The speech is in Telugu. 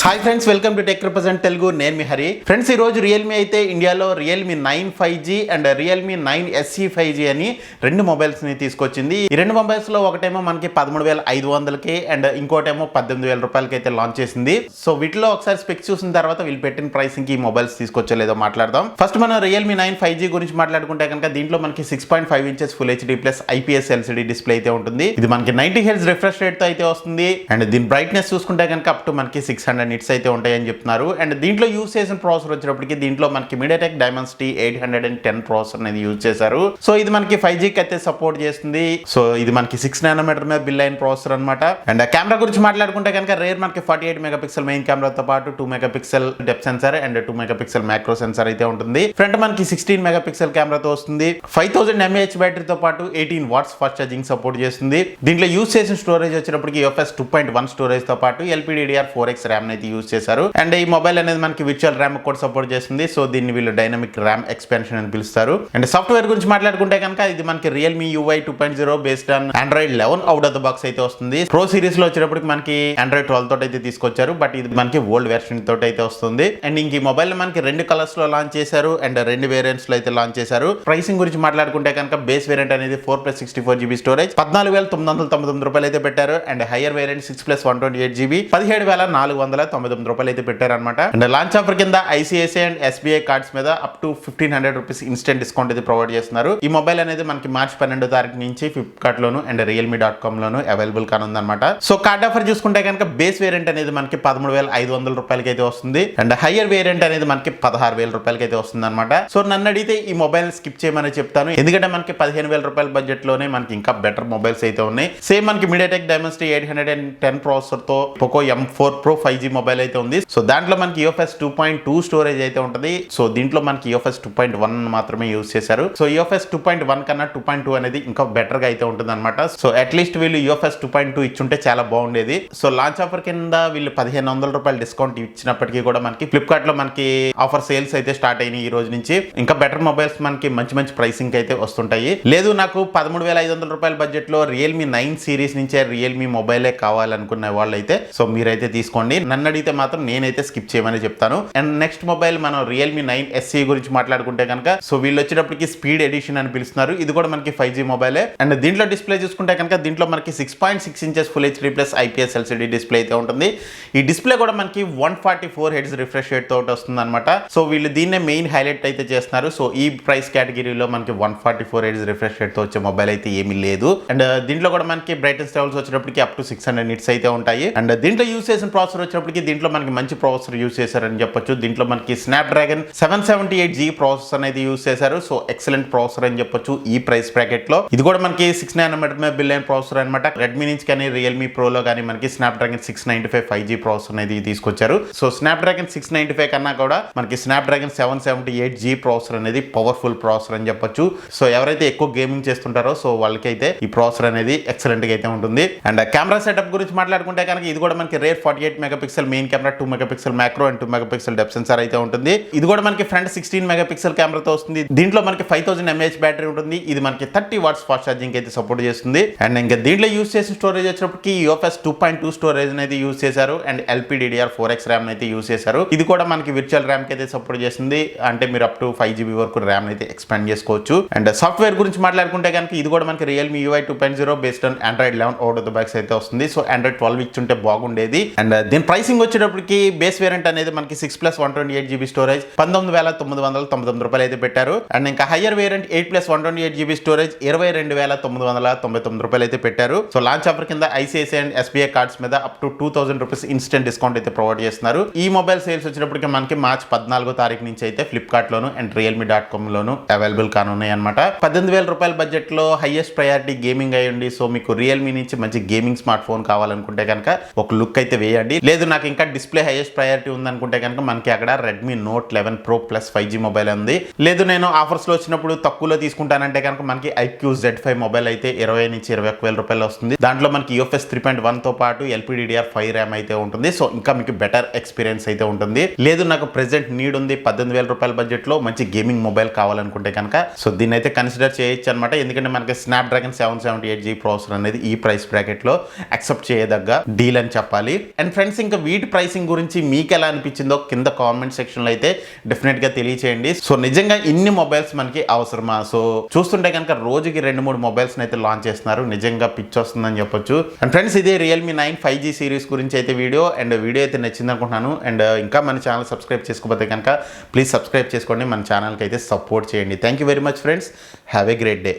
Hi friends, welcome to tech represent Telugu. నేను మీ హరి. ఫ్రెండ్స్, ఈ రోజు రియల్మీ అయితే ఇండియాలో Realme 9 5G and Realme 9 SE 5G అని రెండు మొబైల్స్ ని తీసుకొచ్చింది. ఈ రెండు మొబైల్స్ లో ఒకటేమో మనకి 13,500కి అండ్ ఇంకోటేమో 18,000 రూపాయలకి అయితే లాంచ్ చేసింది. సో వీటిలో ఒకసారి స్పెక్స్ చూసిన తర్వాత వీళ్ళు పెట్టిన ప్రైసింగ్ కి ఈ మొబైల్స్ తీసుకొచ్చలేదో మాట్లాడదాం. ఫస్ట్ మనం రియల్మీ 9 5G గురించి మాట్లాడుకుంటే కనుక దీంట్లో మనకి 6.5 inches full HD plus IPS LCD display అయితే ఉంటుంది. ఇది మనకి 90 Hz రిఫ్రెష్ రేట్ తో అయితే వస్తుంది. అండ్ దీని బ్రైట్నెస్ చూసుకుంటే కనుక అప్ టు మనకి 600 నిట్స్ అయితే ఉంటాయని చెప్తున్నారు. అండ్ దీంట్లో యూజ్ చేసిన ప్రాసెసర్ వచ్చేటప్పటికి దీంట్లో మనకి MediaTek Dimensity 810 ప్రాసెసర్ అనేది యూజ్ చేశారు. సో ఇది మనకి 5G కి అయితే సపోర్ట్ చేస్తుంది. సో ఇది మనకి 6 nm మీద బిల్ అయిన ప్రాసెసర్ అనమాట. అండ్ కెమెరా గురించి మాట్లాడుకుంటే కనుక రేర్ మనకి 48 మెగాపిక్సెల్ మెయిన్ కెమెరాతో పాటు 2 megapixel depth censor and 2 megapixel macro censor అయితే ఉంటుంది. ఫ్రంట్ మనకి 16 మెగాపిక్సెల్ కెమెరాతో వస్తుంది. 5000 mAh బ్యాటరీతో పాటు 18 వాట్స్ ఫాస్ట్ ఛార్జింగ్ సపోర్ట్ చేస్తుంది. దీంట్లో యూజ్ చేసిన స్టోరేజ్ వచ్చేటప్పటికి UFS 2.1 స్టోరేజ్ తో పాటు LPDDR4X ర్యామ్ అయితే యూజ్ చేశారు. అండ్ ఈ మొబైల్ అనేది మనకి విర్చువల్ ర్యామ్ కూడా సపోర్ట్ చేస్తుంది. సో దీన్ని వీళ్ళు డైనమిక్ ర్యామ్ ఎక్స్పాన్షన్ అని పిలుస్తారు. అండ్ సాఫ్ట్వేర్ గురించి మాట్లాడుకుంటే కనుక ఇది మనకి Realme UI 2.0 based on Android 11 out of the box అయితే వస్తుంది. ప్రో సిరీస్ లో వచ్చేటప్పటికి మనకి Android 12 తోటి అయితే తీసుకొచ్చారు. బట్ ఇది మనకి ఓల్డ్ వెర్షన్ తోటి అయితే వస్తుంది. అండ్ ఇంక ఈ మొబైల్ మనకి రెండు కలర్స్ లో లాంచ్ చేశారు అండ్ రెండు వేరియంట్స్ లో అయితే లాంచ్ చేశారు. ప్రైసింగ్ గురించి మాట్లాడుకుంటే కనుక బేస్ వేరియంట్ అనేది 4+64GB స్టోరేజ్ 14,999 రూపాయలు అయితే పెట్టారు. అండ్ హైయర్ వేరియంట్ 6+128GB 17,499 రూపాయలు అయితే పెట్టారు అనమాట. అండ్ లాంచ్ ఆఫర్ కింద ICICI అండ్ SBI కార్డ్స్ మీద up to 1,500 rupees instant discount అయితే ప్రొవైడ్ చేస్తున్నారు. ఈ మొబైల్ అనేది మనకి మార్చి 12వ తారీఖు నుంచి ఫ్లిప్కార్ట్ లోను అండ్ realme.com లోను అవైలబుల్ కానుందన్నమాట. సో కార్డ్ ఆఫర్ చూసుకుంటే కనుక బేస్ వేరియంట్ అనేది మనకి 13,500 రూపాయలకి అయితే వస్తుంది. అండ్ హైయర్ వేరియంట్ అనేది మనకి 16,000 రూపాయలకి అయితే వస్తుంది అనమాట. సో నన్ను అడిగితే ఈ మొబైల్ స్కిప్ చేయమని చెప్తాను. ఎందుకంటే మనకి 15,000 రూపాయల బడ్జెట్ లోనే మనకి ఇంకా బెటర్ మొబైల్స్ అయితే ఉన్నాయి. సేమ్ మనకి MediaTek Dimensity 810 ప్రాసెసర్ తో Poco M4 Pro 5G mobile అయితే ఉంది. సో దాంట్లో మనకి UFS 2.2 స్టోరేజ్ అయితే ఉంటుంది. సో దీంట్లో మనకి UFS 2.1 మాత్రమే యూజ్ చేశారు. సో UFS 2.1 కన్నా 2.2 అనేది ఇంకా బెటర్ గా అయితే ఉంటుంది అనమాట. సో అట్లీస్ట్ వీళ్ళు UFS 2.2 ఇచ్చుంటే చాలా బాగుండేది. సో లాంచ్ ఆఫర్ కింద వీళ్ళు 1,500 రూపాయలు డిస్కౌంట్ ఇచ్చినప్పటికీ కూడా మనకి ఫ్లిప్కార్ట్ లో మనకి ఆఫర్ సేల్స్ అయితే స్టార్ట్ అయినాయి ఈ రోజు నుంచి. ఇంకా బెటర్ మొబైల్స్ మనకి మంచి మంచి ప్రైసింగ్ అయితే వస్తుంటాయి. లేదు నాకు 13,500 రూపాయల బడ్జెట్ లో రియల్మీ 9 సిరీస్ నుంచే రియల్మీ మొబైలే కావాలనుకునే వాళ్ళు అయితే సో మీరైతే తీసుకోండి. నన్ను అడిగితే మాత్రం నేనైతే స్కిప్ చేయమని చెప్తాను. అండ్ నెక్స్ట్ మొబైల్ మనం రియల్మీ 9 SE గురించి మాట్లాడుకుంటే కనుక సో వీళ్ళు వచ్చేటప్పటికి స్పీడ్ ఎడిషన్ అని పిలుస్తున్నారు. ఇది కూడా మనకి 5G మొబైలే. అండ్ దీంట్లో డిస్ప్లే చూసుకుంటే కనుక దీంట్లో మనకి 6.6 inches full HD plus IPS LCD display అయితే ఉంటుంది. ఈ డిస్ప్లే కూడా మనకి 144 Hz రిఫ్రెష్ రేట్ తోటి వస్తుంది అనమాట. సో వీళ్ళు దీన్నే మెయిన్ హైలైట్ అయితే చేస్తున్నారు. సో ఈ ప్రైస్ కేటగిరీలో మనకి 144 Hz రిఫ్రెష్ రేట్ తో వచ్చే మొబైల్ అయితే ఏమీ లేదు. అండ్ దీంట్లో కూడా మనకి బ్రైట్నెస్ లెవెల్స్ వచ్చేటప్పటికి అప్ టు 600 నిట్స్ అయితే ఉంటాయి. అండ్ దీంట్లో యూజ్ చేసిన ప్రాసెసర్ వచ్చేటప్పటికి దీంట్లో మనకి మంచి ప్రాసెసర్ యూజ్ చేశారని చెప్పొచ్చు. దీంట్లో మనకి Snapdragon 778G ప్రాసెసర్ అనేది యూజ్ చేశారు. సో ఎక్సలెంట్ ప్రాసెసర్ అని చెప్పొచ్చు ఈ ప్రైస్ బ్రాకెట్ లో. ఇది కూడా మనకి 6 nm మీద బిల్ అయిన ప్రాసెసర్ అనమాట. రెడ్మీ నుంచి కానీ రియల్మీ ప్రో లో కానీ మనకి Snapdragon 695 5G ప్రాసెసర్ అనేది తీసుకొచ్చారు. సో Snapdragon 695 కన్నా కూడా మనకి Snapdragon 778G ప్రాసెసర్ అనేది పవర్ఫుల్ ప్రాసెసర్ అని చెప్పొచ్చు. సో ఎవరైతే ఎక్కువ గేమింగ్ చేస్తుంటారో సో వాళ్ళకైతే ఈ ప్రాసెసర్ అనేది ఎక్సలెంట్ గా అయితే ఉంటుంది. అండ్ కెమెరా సెటప్ గురించి మాట్లాడుకుంటే కనుక ఇది కూడా మనకి rare 48 megapixel main camera 2 megapixel macro and 2 megapixel depth censor అయితే ఉంటుంది. ఇది కూడా మనకి ఫ్రంట్ 16 మెగాపిక్సెల్ కెమెరాతో వస్తుంది. దీంట్లో మనకి 5000 mAh బ్యాటరీ ఉంటుంది. ఇది మనకి 30 వాట్స్ ఫాస్ట్ ఛార్జింగ్ అయితే సపోర్ట్ చేస్తుంది. అండ్ ఇంకా దీంట్లో యూజ్ చేసిన స్టోరేజ్ వచ్చేటప్పటికి UFS 2.2 స్టోరేజ్ అనేది యూజ్ చేశారు. అండ్ LPDDR4X ర్యామ్ అయితే యూజ్ చేశారు. ఇది కూడా మనకి విర్చువల్ ర్యామ్ కి అయితే సపోర్ట్ చేస్తుంది. అంటే మీరు అప్ టు 5GB వరకు ర్యామ్ అయితే ఎక్స్పాండ్ చేసుకోవచ్చు. అండ్ సాఫ్ట్వేర్ గురించి మాట్లాడుకుంటే కనుక ఇది కూడా మనకి Realme UI 2.0 based on Android 11 out of the box అయితే వస్తుంది. సో Android 12 ఇచ్చుంటే బాగుండేది. అండ్ దీని ప్రైసింగ్ వచ్చేటప్పటికి బేస్ వేరియంట్ అనేది మనకి 6+128GB స్టోరేజ్ 19,999 రూపాయలు అయితే పెట్టారు. అండ్ ఇంకా హైయర్ వేరియంట్ 8+128GB స్టోరేజ్ 22,999 రూపాయలు అయితే పెట్టారు. సో లాంచ్ ఆఫర్ కింద ICICI అండ్ SBI కార్డ్స్ మీద up to 2,000 rupees instant discount అయితే ప్రొవైడ్ చేస్తున్నారు. ఈ మొబైల్ సేల్స్ వచ్చేటప్పటికి మనకి మార్చి 14వ తారీఖు నుంచి అయితే ఫ్లిప్కార్ట్ లోను అండ్ realme.com లోను అవైలబుల్ కానున్నాయి అనమాట. 18,000 రూపాయల బడ్జెట్ లో హైయెస్ట్ ప్రయారిటీ గేమింగ్ అయ్యండి. సో మీకు రియల్మీ నుంచి మంచి గేమింగ్ స్మార్ట్ ఫోన్ కావాలనుకుంటే కనుక ఒక లుక్ అయితే వేయండి. లేదు నాకు ఇంకా డిస్ప్లే హైయెస్ట్ ప్రయారిటీ ఉందనుకుంటే కనుక మనకి అక్కడ Redmi Note 11 Pro Plus 5G mobile ఉంది. లేదు నేను ఆఫర్స్ లో వచ్చినప్పుడు తక్కువలో తీసుకుంటానంటే కనుక మనకి IQ Z5 మొబైల్ అయితే 20 నుంచి 21,000 రూపాయలు వస్తుంది. దాంట్లో మనకి UFS 3.1 తో పాటు LPDDR5 ర్యామ్ అయితే ఉంటుంది. సో ఇంకా మీకు బెటర్ ఎక్స్పీరియన్స్ అయితే ఉంటుంది. లేదు నాకు ప్రెసెంట్ నీడ్ ఉంది 18,000 రూపాయల బడ్జెట్ లో మంచి గేమింగ్ మొబైల్ కావాలనుకుంటే కనుక సో దీన్ని అయితే కన్సిడర్ చేయొచ్చు అనమాట. ఎందుకంటే మనకి Snapdragon 778G ప్రాసెసర్ అనేది ఈ ప్రైస్ బ్రాకెట్ లో యాక్సెప్ట్ చేయదగ్గ డీల్ అని చెప్పాలి. అండ్ ఫ్రెండ్స్ ఇంకా వీటి ప్రైసింగ్ గురించి మీకు ఎలా అనిపించిందో కింద కామెంట్ సెక్షన్లో అయితే డెఫినెట్గా తెలియచేయండి. సో నిజంగా ఇన్ని మొబైల్స్ మనకి అవసరమా? సో చూస్తుంటే కనుక రోజుకి 2-3 మొబైల్స్ని అయితే లాంచ్ చేస్తున్నారు. నిజంగా పిచ్ వస్తుందని చెప్పొచ్చు. అండ్ ఫ్రెండ్స్, ఇదే రియల్మీ 9 5G సిరీస్ గురించి అయితే వీడియో అయితే నచ్చింది అనుకుంటున్నాను. అండ్ ఇంకా మన ఛానల్ సబ్స్క్రైబ్ చేసుకోకపోతే కనుక ప్లీజ్ సబ్స్క్రైబ్ చేసుకోండి, మన ఛానల్కి అయితే సపోర్ట్ చేయండి. Thank you very much friends, have a great day.